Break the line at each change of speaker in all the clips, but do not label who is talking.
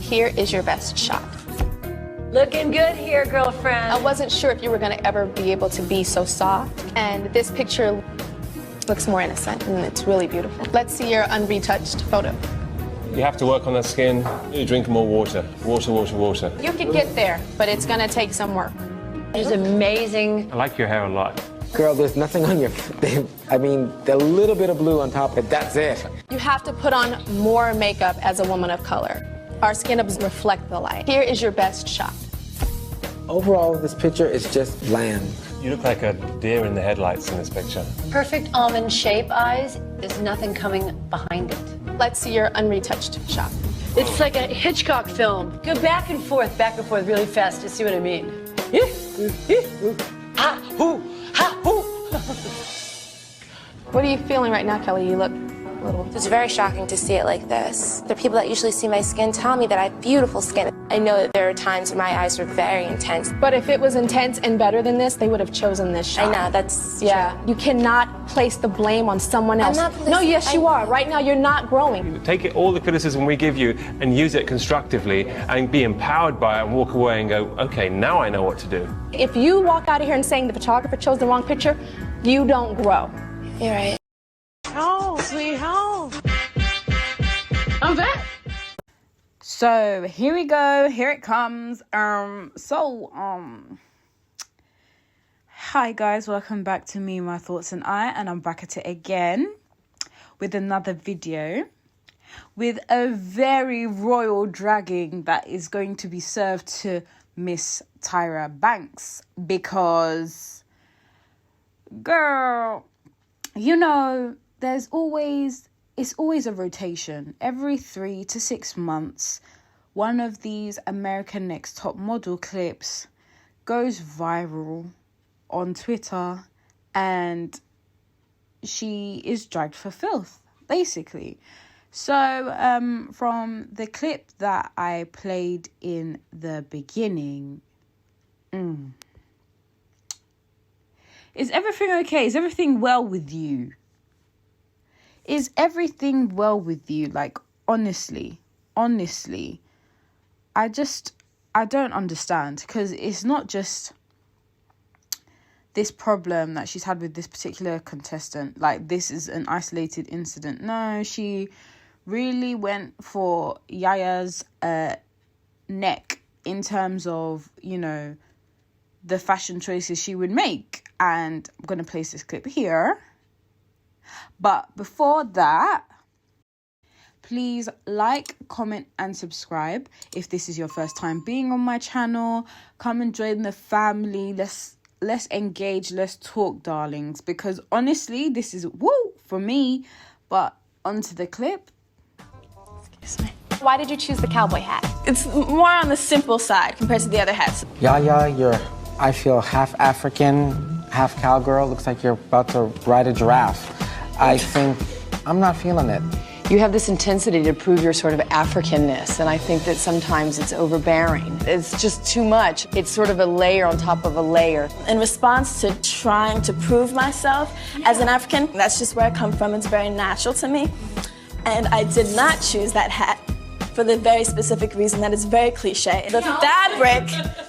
Here is your best shot.
Looking good here, girlfriend.
I wasn't sure if you were gonna ever be able to be so soft, and this picture looks more innocent, and it's really beautiful. Let's see your unretouched photo.
You have to work on that skin. You drink more water. Water, water, water.
You can get there, but it's gonna take some work.
It's amazing.
I like your hair a lot.
Girl, there's nothing on your, I mean, a little bit of blue on top, but that's it.
You have to put on more makeup as a woman of color. Our skin reflect the light. Here is your best shot.
Overall, this picture is just bland.
You look like a deer in the headlights in this picture.
Perfect almond shape eyes. There's nothing coming behind it.
Let's see your unretouched shot.
It's like a Hitchcock film. Go back and forth really fast to see what I mean. Ha, hoo, ha, hoo.
What are you feeling right now, Kelly? You look a little...
It's very shocking to see it like this. The people that usually see my skin tell me that I have beautiful skin. I know that there are times when my eyes were very intense.
But if it was intense and better than this, they would have chosen this shot.
I know, that's
yeah.
true.
You cannot place the blame on someone else.
I'm not
no, yes, you are. Right now, you're not growing.
Take all the criticism we give you and use it constructively and be empowered by it and walk away and go, okay, now I know what to do.
If you walk out of here and saying the photographer chose the wrong picture, you don't grow.
You're right.
Oh, sweet home. I'm back.
So here we go. Here it comes. Hi guys, welcome back to me, my thoughts and I'm back at it again with another video with a very royal dragging that is going to be served to Miss Tyra Banks, because girl, you know, it's always a rotation. Every 3 to 6 months, one of these American Next Top Model clips goes viral on Twitter and she is dragged for filth, basically. So from the clip that I played in the beginning, is everything okay? Is everything well with you? Is everything well with you? Like, honestly, I don't understand, because it's not just this problem that she's had with this particular contestant. Like, this is an isolated incident. No, she really went for Yaya's neck in terms of, you know, the fashion choices she would make. And I'm going to place this clip here. But before that, please like, comment and subscribe if this is your first time being on my channel. Come and join the family. Let's engage, let's talk, darlings, because honestly, this is woo for me. But onto the clip.
Excuse me. Why did you choose the cowboy hat? It's more on the simple side compared to the other hats.
Yaya, you're, I feel, half African, half cowgirl. Looks like you're about to ride a giraffe. I think I'm not feeling it.
You have this intensity to prove your sort of Africanness, and I think that sometimes it's overbearing. It's just too much. It's sort of a layer on top of a layer.
In response to trying to prove myself as an African, that's just where I come from. It's very natural to me. And I did not choose that hat for the very specific reason that it's very cliche. The fabric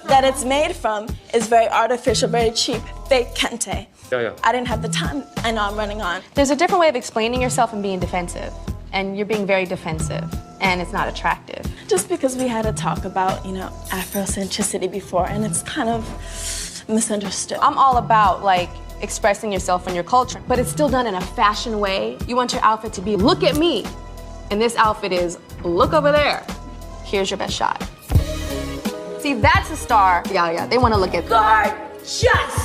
that it's made from is very artificial, very cheap, fake kente.
Yeah.
I didn't have the time. I know I'm running on.
There's a different way of explaining yourself and being defensive. And you're being very defensive, and it's not attractive.
Just because we had a talk about, you know, Afrocentricity before, and it's kind of misunderstood.
I'm all about, like, expressing yourself and your culture, but it's still done in a fashion way. You want your outfit to be, look at me. And this outfit is, look over there. Here's your best shot. See, that's a star. Yeah, they want to look at
Gorgeous!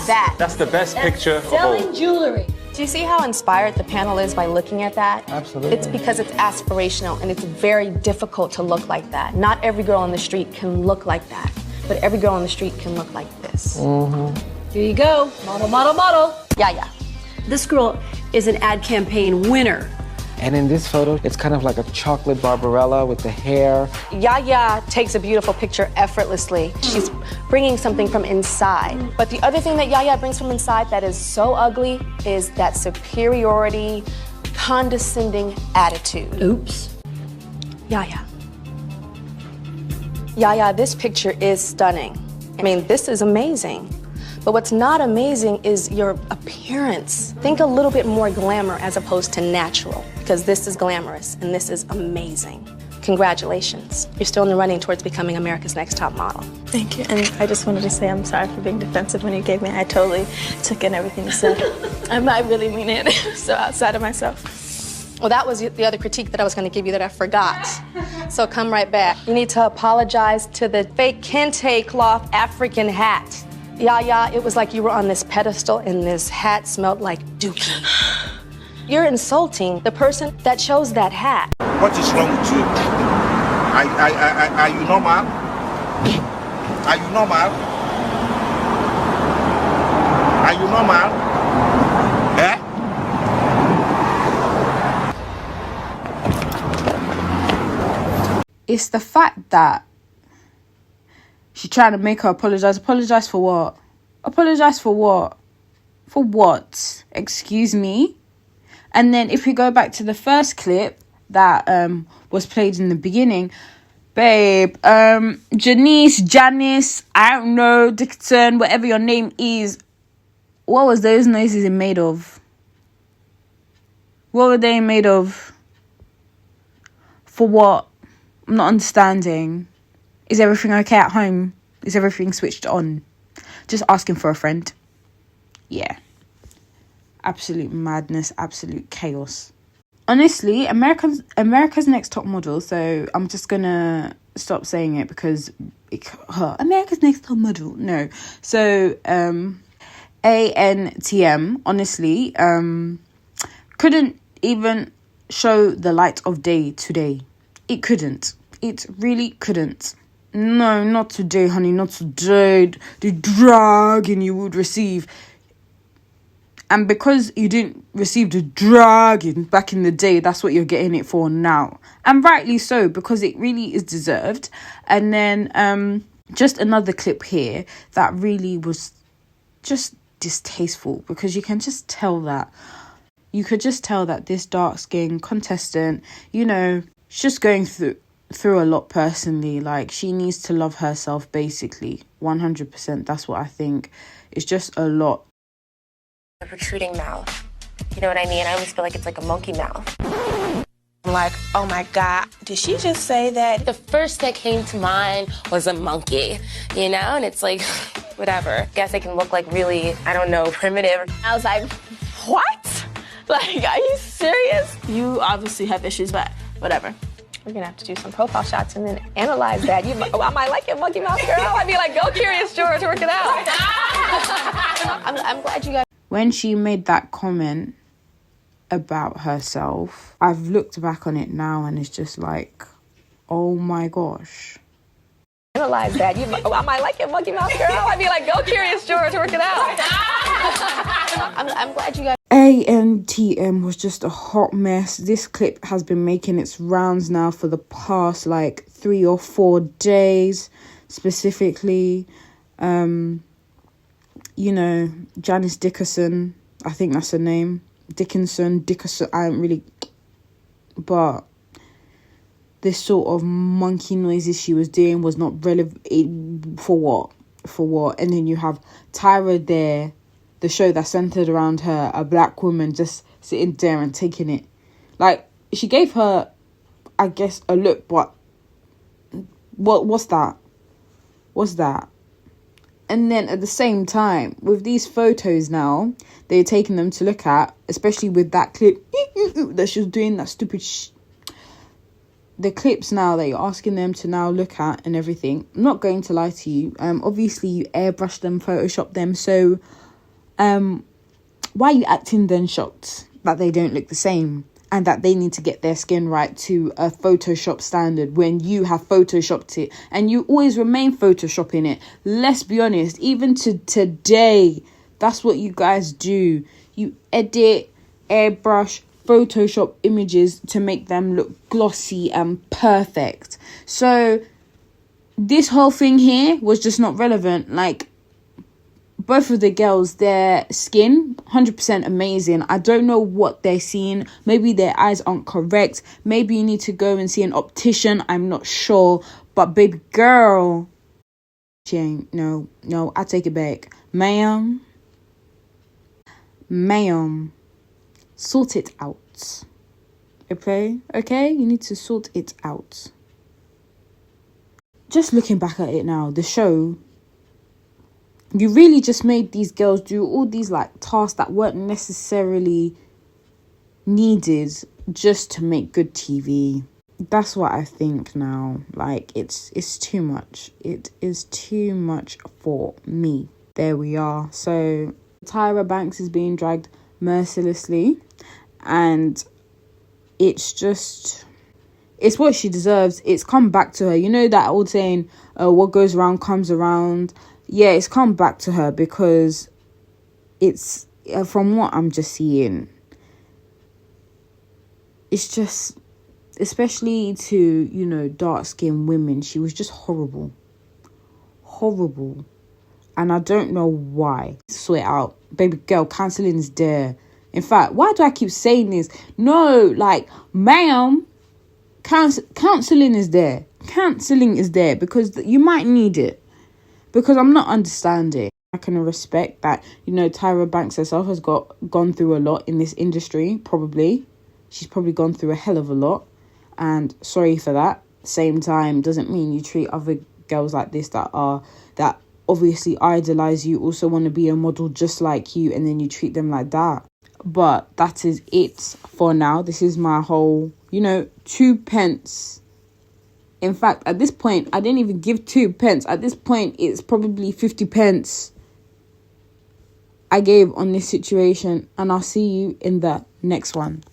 that.
That's the best picture of all.
Selling jewelry.
Do you see how inspired the panel is by looking at that?
Absolutely.
It's because it's aspirational and it's very difficult to look like that. Not every girl on the street can look like that, but every girl on the street can look like this.
Here you go. Model, model, model.
Yeah.
This girl is an ad campaign winner.
And in this photo, it's kind of like a chocolate Barbarella with the hair.
Yaya takes a beautiful picture effortlessly. She's bringing something from inside. But the other thing that Yaya brings from inside that is so ugly is that superiority, condescending attitude.
Oops.
Yaya, Yeah, this picture is stunning. I mean, this is amazing. But what's not amazing is your appearance. Think a little bit more glamour as opposed to natural, because this is glamorous and this is amazing. Congratulations. You're still in the running towards becoming America's Next Top Model.
Thank you. And I just wanted to say I'm sorry for being defensive when you gave me. I totally took in everything you said. I really mean it. So outside of myself.
Well, that was the other critique that I was going to give you that I forgot. So come right back. You need to apologize to the fake kente cloth African hat. Yeah, it was like you were on this pedestal and this hat smelled like dookie. You're insulting the person that chose that hat.
What is wrong with you? Are you normal? Are you normal? Are you normal? Eh?
It's the fact that she's trying to make her apologize. Apologize for what? Apologize for what? For what? Excuse me? And then if we go back to the first clip that was played in the beginning, babe, Janice, I don't know, Dixon, whatever your name is, what was those noises made of? What were they made of? For what? I'm not understanding. Is everything okay at home? Is everything switched on? Just asking for a friend. Yeah. Absolute madness, absolute chaos. Honestly, America's Next Top Model, so I'm just gonna stop saying it because America's Next Top Model. No. So ANTM, honestly, couldn't even show the light of day today. It couldn't. It really couldn't. No, not today, honey, not today. The dragging you would receive. And because you didn't receive the dragging back in the day, that's what you're getting it for now. And rightly so, because it really is deserved. And then just another clip here that really was just distasteful, because you can just tell that. You could just tell that this dark-skinned contestant, you know, she's just going through a lot personally. Like, she needs to love herself, basically. 100%. That's what I think. It's just a lot.
A protruding mouth. You know what I mean? I always feel like it's like a monkey mouth.
I'm like, oh my God, did she just say that?
The first that came to mind was a monkey, you know? And it's like, whatever. Guess I can look like really, I don't know, primitive.
I was like, what? Like, are you serious? You obviously have issues, but whatever.
We're gonna have to do some profile shots and then analyze that. I might like your monkey mouth, girl. I'd be like, go Curious George, work it out. I'm glad you guys.
When she made that comment about herself, I've looked back on it now and it's just like, oh my gosh.
Analyze that. I might like your monkey mouth, girl. I'd be like, go Curious George, work it out. I'm glad you guys.
ANTM was just a hot mess. This clip has been making its rounds now for the past like 3 or 4 days, specifically. You know, Janice Dickerson, I think that's her name. Dickinson, I don't really... But this sort of monkey noises she was doing was not relevant. For what? For what? And then you have Tyra there, the show that centered around her, a black woman just sitting there and taking it. Like, she gave her, I guess, a look, but what's that? What's that? And then at the same time, with these photos now, they're taking them to look at, especially with that clip that she was doing, that stupid the clips now that you're asking them to now look at and everything. I'm not going to lie to you. Obviously, you airbrush them, Photoshop them. So, why are you acting then shocked that they don't look the same? And that they need to get their skin right to a Photoshop standard when you have Photoshopped it. And you always remain Photoshopping it. Let's be honest, even to today, that's what you guys do. You edit, airbrush, Photoshop images to make them look glossy and perfect. So this whole thing here was just not relevant. Like, both of the girls, their skin 100% amazing. I don't know what they're seeing. Maybe their eyes aren't correct. Maybe you need to go and see an optician. I'm not sure. But baby girl, she ain't. No, I take it back. Ma'am, sort it out. Okay, you need to sort it out. Just looking back at it now, the show, you really just made these girls do all these like tasks that weren't necessarily needed just to make good TV. That's what I think now. Like, it's too much. It is too much for me. There we are. So Tyra Banks is being dragged mercilessly, and it's what she deserves. It's come back to her. You know that old saying, what goes around comes around. Yeah, it's come back to her, because it's, from what I'm just seeing, it's just, especially to, you know, dark-skinned women, she was just horrible. And I don't know why. Sort it out. Baby girl, counselling is there. In fact, why do I keep saying this? No, like, ma'am, counselling is there. Counselling is there, because you might need it. Because I'm not understanding. I can respect that, you know, Tyra Banks herself has gone through a lot in this industry, probably. She's probably gone through a hell of a lot. And sorry for that. Same time, doesn't mean you treat other girls like this that obviously idolize you, also want to be a model just like you, and then you treat them like that. But that is it for now. This is my whole, 2 pence. In fact, at this point, I didn't even give 2 pence. At this point, it's probably 50 pence I gave on this situation. And I'll see you in the next one.